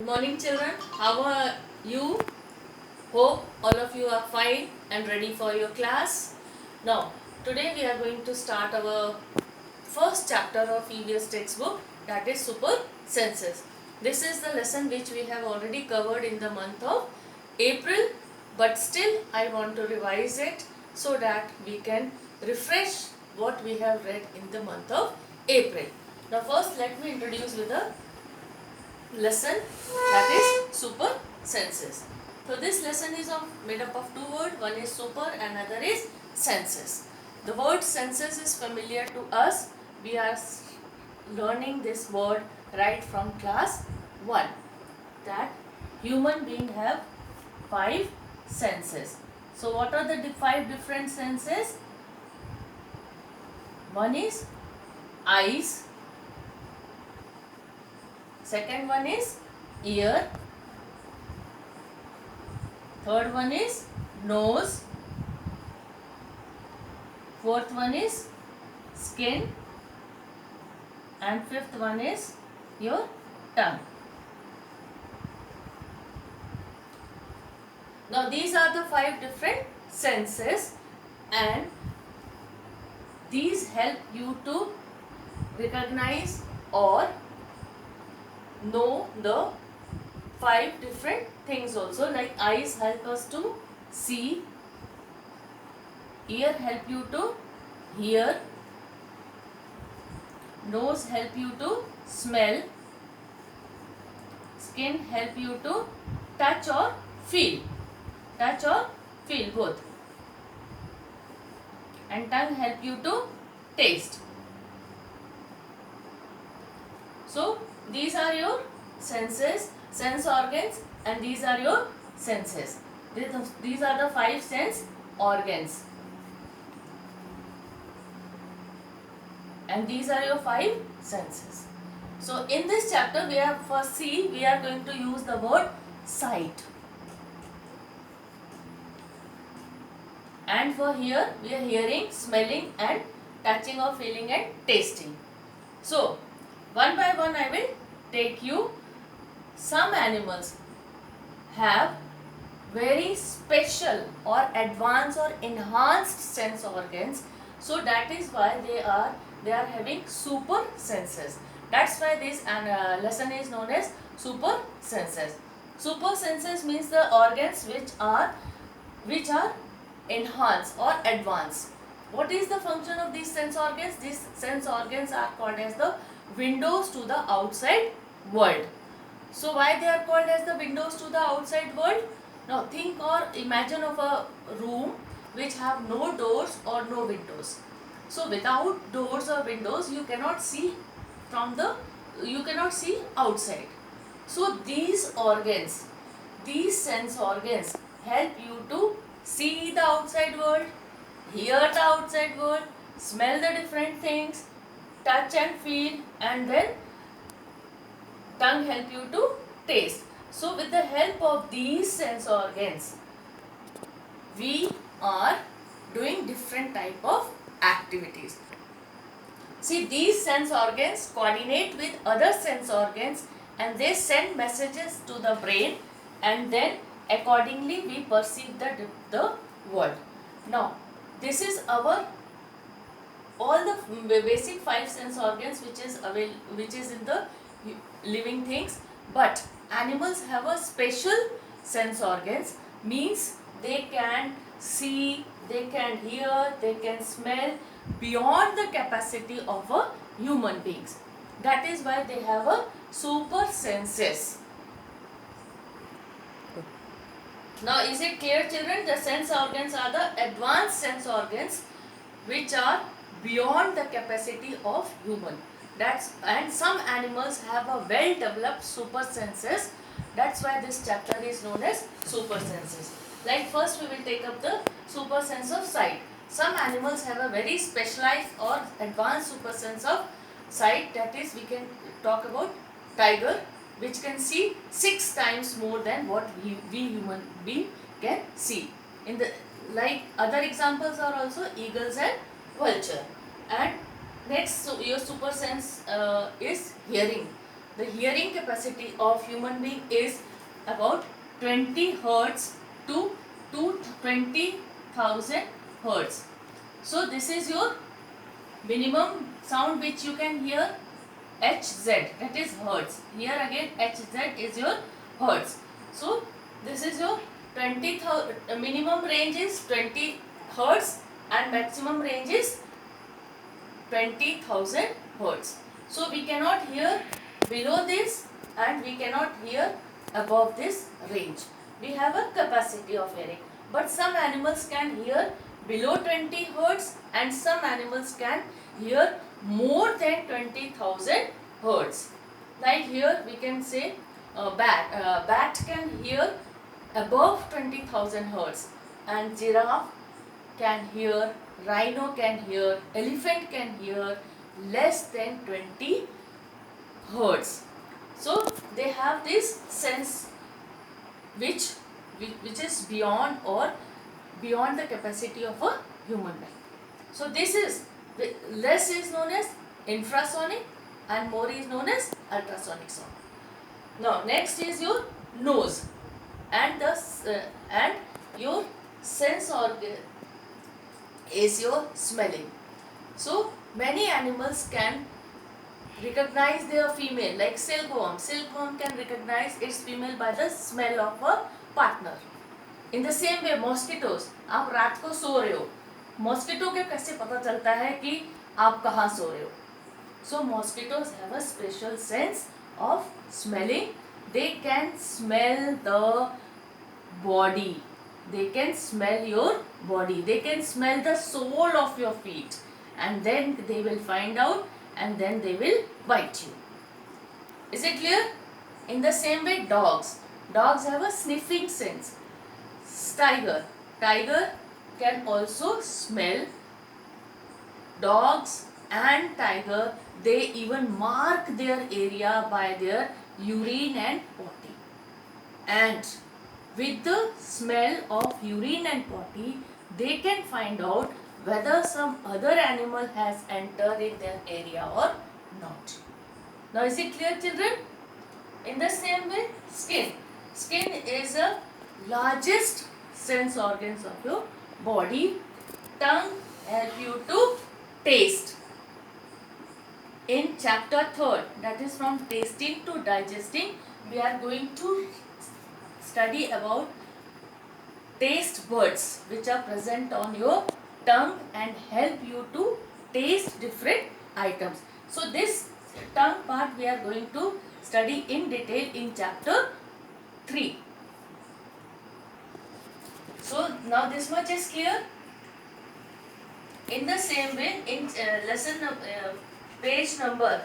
Good morning, children. How are you? Hope all of you are fine and ready for your class. Now, today we are going to start our first chapter of EVS textbook, that is super senses. This is the lesson which we have already covered in the month of April, but still I want to revise it so that we can refresh what we have read in the month of April. Now, first let me introduce with a lesson, that is super senses. So this lesson is made up of two words, one is super and another is senses. The word senses is familiar to us. We are learning this word right from class 1, that human being have 5 senses. So what are the 5 different senses? One is eyes, second one is ear, third one is nose, fourth one is skin, and fifth one is your tongue. Now these are the 5 different senses, and these help you to recognize or know the 5 different things also. Like eyes help us to see, ear help you to hear, nose help you to smell, skin help you to touch or feel both, and tongue help you to taste. So these are your senses, sense organs, and these are your senses. These are the 5 sense organs, and these are your 5 senses. So in this chapter we are going to use the word sight, and for here we are hearing, smelling, and touching or feeling and tasting. So one by one I will take you. Some animals have very special or advanced or enhanced sense organs, so that is why they are having super senses. That's why this lesson is known as super senses. Super senses means the organs which are enhanced or advanced. What is the function of these sense organs? These sense organs are called as the windows to the outside world. So why they are called as the windows to the outside world? Now think or imagine of a room which have no doors or no windows. So without doors or windows you cannot see outside. So these organs, these sense organs help you to see the outside world, hear the outside world, smell the different things, touch and feel, and then tongue help you to taste. So with the help of these sense organs, we are doing different type of activities. See, these sense organs coordinate with other sense organs and they send messages to the brain, and then accordingly we perceive the world. Now this is our all the basic 5 sense organs which is in the living things, but animals have a special sense organs, means they can see, they can hear, they can smell beyond the capacity of a human beings. That is why they have a super senses. Now is it clear, children? The sense organs are the advanced sense organs which are beyond the capacity of human. And some animals have a well developed super senses. That's why this chapter is known as super senses. Like first we will take up the super sense of sight. Some animals have a very specialized or advanced super sense of sight. That is, we can talk about tiger, which can see 6 times more than what we human being can see. In the like other examples are also eagles and vulture. And next, so your super sense is hearing. the hearing capacity of human being is about 20 hertz to 20,000 hertz. So this is your minimum sound which you can hear, Hz, that is hertz. Here again Hz is your hertz. So this is your minimum range is 20 hertz and maximum range is 20,000 hertz. So we cannot hear below this and we cannot hear above this range. We have a capacity of hearing, but some animals can hear below 20 hertz and some animals can hear more than 20,000 hertz. Like here we can say bat can hear above 20,000 hertz, and giraffe can hear, rhino can hear, elephant can hear less than 20 hertz. So they have this sense which is beyond the capacity of a human being. So this is less is known as infrasonic and more is known as ultrasonic sound. Now next is your nose and your sense organ is your smelling. So many animals can recognize their female, like silkworm. Silkworm can recognize its female by the smell of a partner. In the same way mosquitoes, आप रात को सो रहे हो, mosquito के कैसे पता चलता है कि आप कहाँ सो रहे हो? So mosquitoes have a special sense of smelling. They can smell the body. They can smell your body. They can smell the sole of your feet, and then they will find out, and then they will bite you. Is it clear? In the same way, dogs have a sniffing sense. Tiger can also smell. Dogs and tiger, they even mark their area by their urine and potty. And with the smell of urine and potty, they can find out whether some other animal has entered in their area or not. Now is it clear, children? In the same way, skin is the largest sense organs of your body. Tongue help you to taste. In chapter 3rd, that is from tasting to digesting, we are going to study about taste buds which are present on your tongue and help you to taste different items. So this tongue part we are going to study in detail in chapter 3. So now this much is clear. In the same way, in page number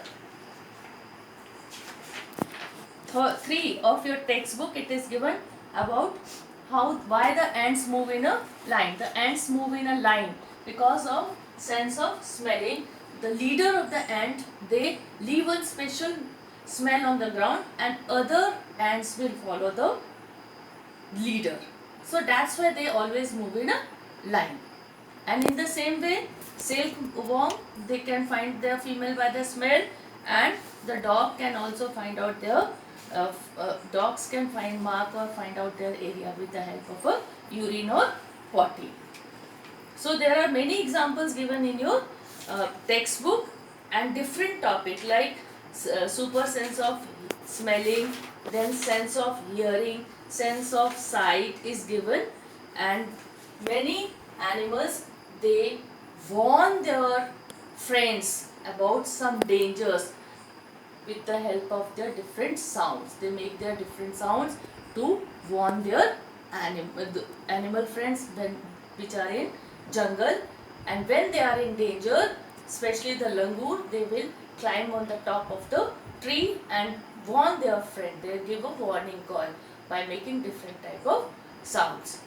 3 of your textbook, it is given about why the ants move in a line. The ants move in a line because of sense of smelling. The leader of the ant, they leave a special smell on the ground and other ants will follow the leader. So that's why they always move in a line. And in the same way, silkworm, they can find their female by the smell, and the dog can also find out their dogs can mark or find out their area with the help of a urine or potty. So there are many examples given in your textbook, and different topic like super sense of smelling, then sense of hearing, sense of sight is given, and many animals, they warn their friends about some dangers with the help of their different sounds. They make their different sounds to warn their animal friends which are in jungle, and when they are in danger, especially the langur, they will climb on the top of the tree and warn their friend. They give a warning call by making different type of sounds.